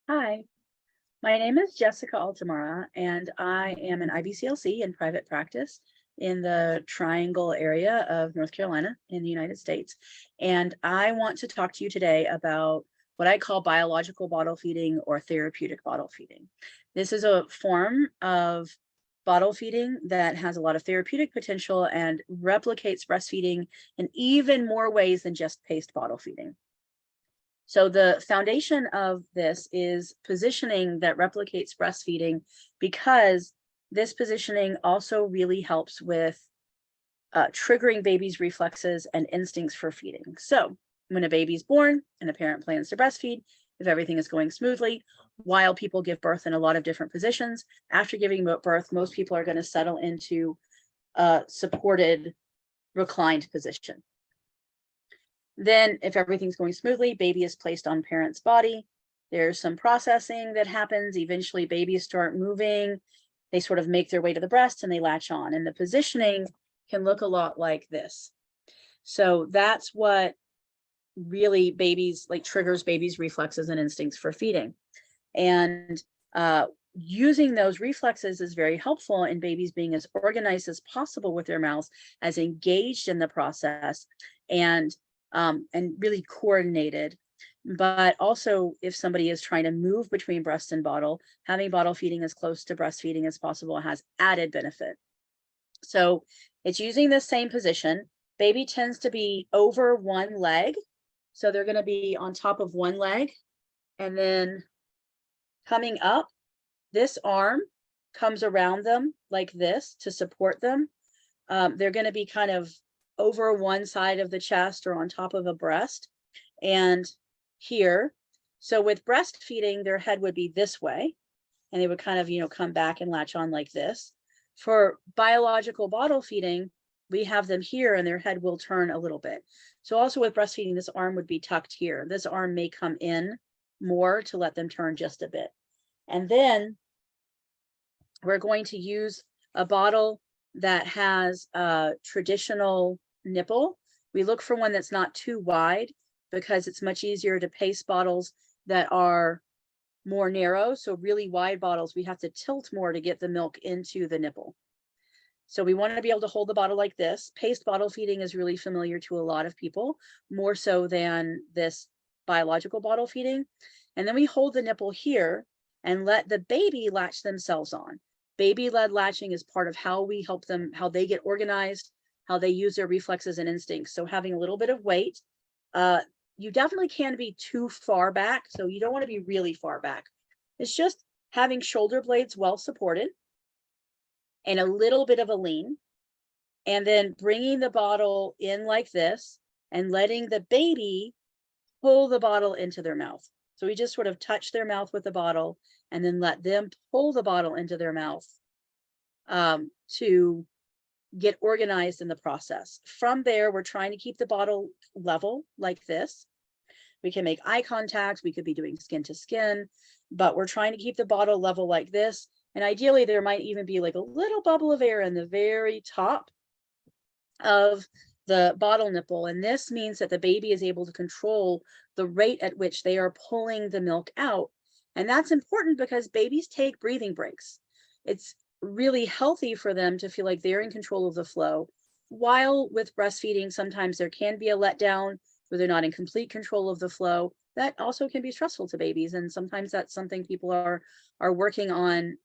Hi, my name is Jessica.Altemara, and I am an IBCLC in private practice in the Triangle area of North Carolina in the United States. And I want to talk to you today about what I call biological bottle feeding or therapeutic bottle feeding. This is a form of bottle feeding that has a lot of therapeutic potential and replicates breastfeeding in even more ways than just paced bottle feeding. So the foundation of this is positioning that replicates breastfeeding, because this positioning also really helps with triggering babies' reflexes and instincts for feeding. So when a baby's born and a parent plans to breastfeed, if everything is going smoothly, while people give birth in a lot of different positions, after giving birth, most people are going to settle into a supported reclined position. Then if everything's going smoothly, baby is placed on parent's body. There's some processing that happens. Eventually babies start moving. They sort of make their way to the breast and they latch on. And the positioning can look a lot like this. So that's what really triggers babies' reflexes and instincts for feeding. And using those reflexes is very helpful in babies being as organized as possible with their mouths, as engaged in the process, and really coordinated. But also, if somebody is trying to move between breast and bottle, having bottle feeding as close to breastfeeding as possible has added benefit. So it's using the same position. Baby tends to be over one leg. So they're going to be on top of one leg, and then coming up, this arm comes around them like this to support them. They're going to be kind of over one side of the chest or on top of a breast and here. So with breastfeeding, their head would be this way and they would kind of, come back and latch on like this. For biological bottle feeding, we have them here and their head will turn a little bit. So also with breastfeeding, this arm would be tucked here. This arm may come in more to let them turn just a bit. And then we're going to use a bottle that has a traditional nipple. We look for one that's not too wide because it's much easier to pace bottles that are more narrow. So really wide bottles, we have to tilt more to get the milk into the nipple. So we want to be able to hold the bottle like this. Paced bottle feeding is really familiar to a lot of people, more so than this biological bottle feeding. And then we hold the nipple here and let the baby latch themselves on. Baby-led latching is part of how we help them, how they get organized, how they use their reflexes and instincts. So having a little bit of weight, you definitely can't be too far back. So you don't want to be really far back. It's just having shoulder blades well supported and a little bit of a lean, and then bringing the bottle in like this and letting the baby pull the bottle into their mouth. So we just sort of touch their mouth with the bottle and then let them pull the bottle into their mouth to get organized in the process. From there, we're trying to keep the bottle level like this. We can make eye contact. We could be doing skin to skin, but we're trying to keep the bottle level like this. And ideally, there might even be like a little bubble of air in the very top of the bottle nipple. And this means that the baby is able to control the rate at which they are pulling the milk out. And that's important because babies take breathing breaks. It's really healthy for them to feel like they're in control of the flow. While with breastfeeding, sometimes there can be a letdown where they're not in complete control of the flow. That also can be stressful to babies. And sometimes that's something people are working on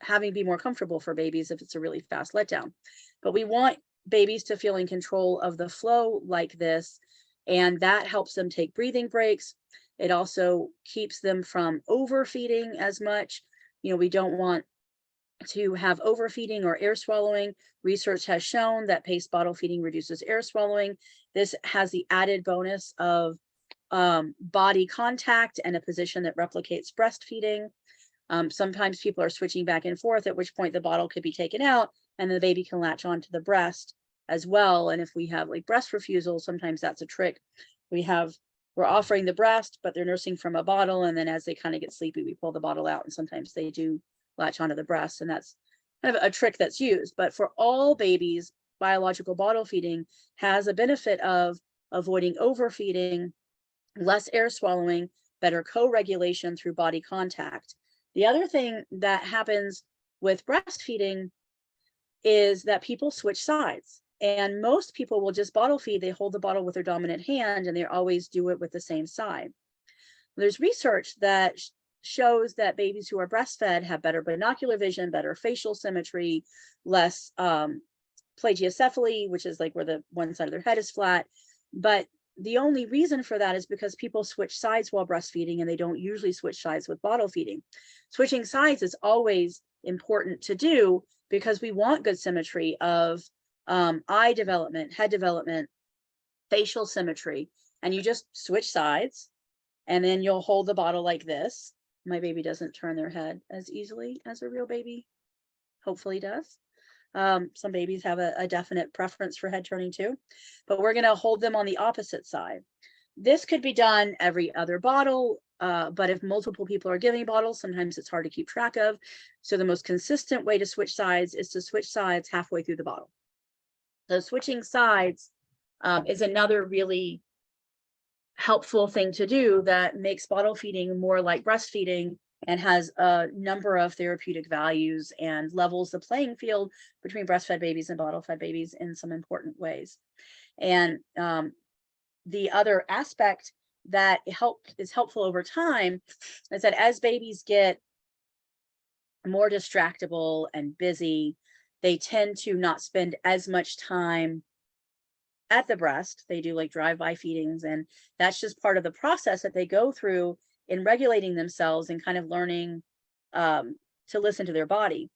having be more comfortable for babies if it's a really fast letdown. But we want babies to feel in control of the flow like this, and that helps them take breathing breaks. It also keeps them from overfeeding as much. We don't want to have overfeeding or air swallowing. Research has shown that paced bottle feeding reduces air swallowing. This has the added bonus of body contact and a position that replicates breastfeeding. Sometimes people are switching back and forth, at which point the bottle could be taken out and the baby can latch onto the breast as well. And if we have like breast refusal, sometimes that's a trick. We're offering the breast, but they're nursing from a bottle. And then as they kind of get sleepy, we pull the bottle out and sometimes they do latch onto the breast. And that's kind of a trick that's used. But for all babies, biological bottle feeding has a benefit of avoiding overfeeding, less air swallowing, better co-regulation through body contact. The other thing that happens with breastfeeding is that people switch sides. And most people will just bottle feed. They hold the bottle with their dominant hand and they always do it with the same side. There's research that shows that babies who are breastfed have better binocular vision, better facial symmetry, less plagiocephaly, which is like where the one side of their head is flat. But the only reason for that is because people switch sides while breastfeeding, and they don't usually switch sides with bottle feeding. Switching sides is always important to do because we want good symmetry of eye development, head development, facial symmetry. And you just switch sides, and then you'll hold the bottle like this. My baby doesn't turn their head as easily as a real baby hopefully does. Some babies have a definite preference for head turning too, but we're going to hold them on the opposite side. This could be done every other bottle, but if multiple people are giving bottles, sometimes it's hard to keep track of. So the most consistent way to switch sides is to switch sides halfway through the bottle. So switching sides is another really helpful thing to do that makes bottle feeding more like breastfeeding and has a number of therapeutic values and levels the playing field between breastfed babies and bottle fed babies in some important ways. And the other aspect that is helpful over time is that as babies get more distractible and busy, they tend to not spend as much time at the breast. They do like drive-by feedings, and that's just part of the process that they go through in regulating themselves and kind of learning to listen to their body.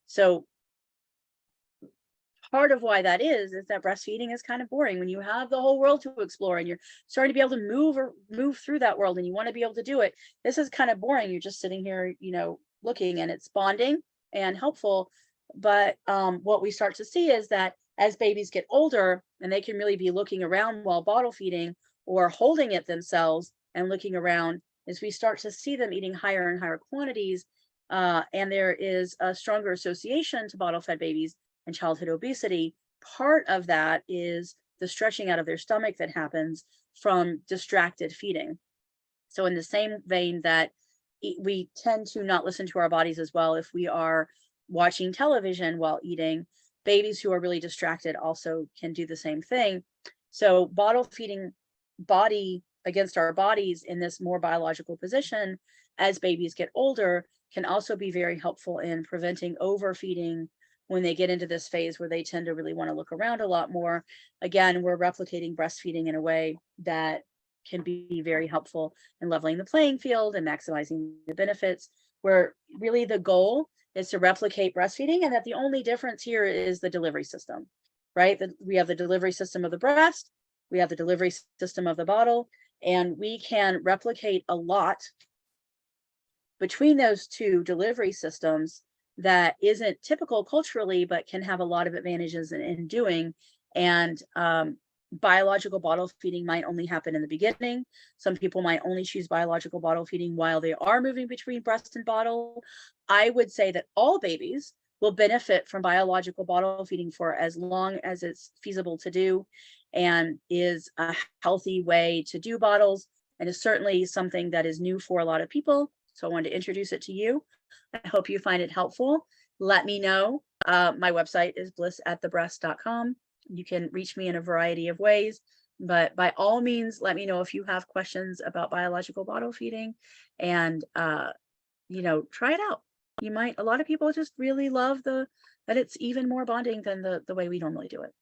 So part of why that is that breastfeeding is kind of boring when you have the whole world to explore and you're starting to be able to move through that world and you want to be able to do it. This is kind of boring. You're just sitting here, looking, and it's bonding and helpful. But what we start to see is that as babies get older and they can really be looking around while bottle feeding or holding it themselves and looking around, as we start to see them eating higher and higher quantities, and there is a stronger association to bottle fed babies and childhood obesity. Part of that is the stretching out of their stomach that happens from distracted feeding. So in the same vein that we tend to not listen to our bodies as well if we are watching television while eating, babies who are really distracted also can do the same thing. So bottle feeding body against our bodies in this more biological position as babies get older can also be very helpful in preventing overfeeding when they get into this phase where they tend to really want to look around a lot more. Again, we're replicating breastfeeding in a way that can be very helpful in leveling the playing field and maximizing the benefits, where really the goal is to replicate breastfeeding, and that the only difference here is the delivery system, right? We have the delivery system of the breast, we have the delivery system of the bottle, and we can replicate a lot between those two delivery systems that isn't typical culturally, but can have a lot of advantages in doing. And biological bottle feeding might only happen in the beginning. Some people might only choose biological bottle feeding while they are moving between breast and bottle. I would say that all babies will benefit from biological bottle feeding for as long as it's feasible to do, and is a healthy way to do bottles, and is certainly something that is new for a lot of people. So I wanted to introduce it to you. I hope you find it helpful. Let me know. My website is blissatthebreast.com. You can reach me in a variety of ways, but by all means, let me know if you have questions about biological bottle feeding, and try it out. A lot of people just really love that it's even more bonding than the way we normally do it.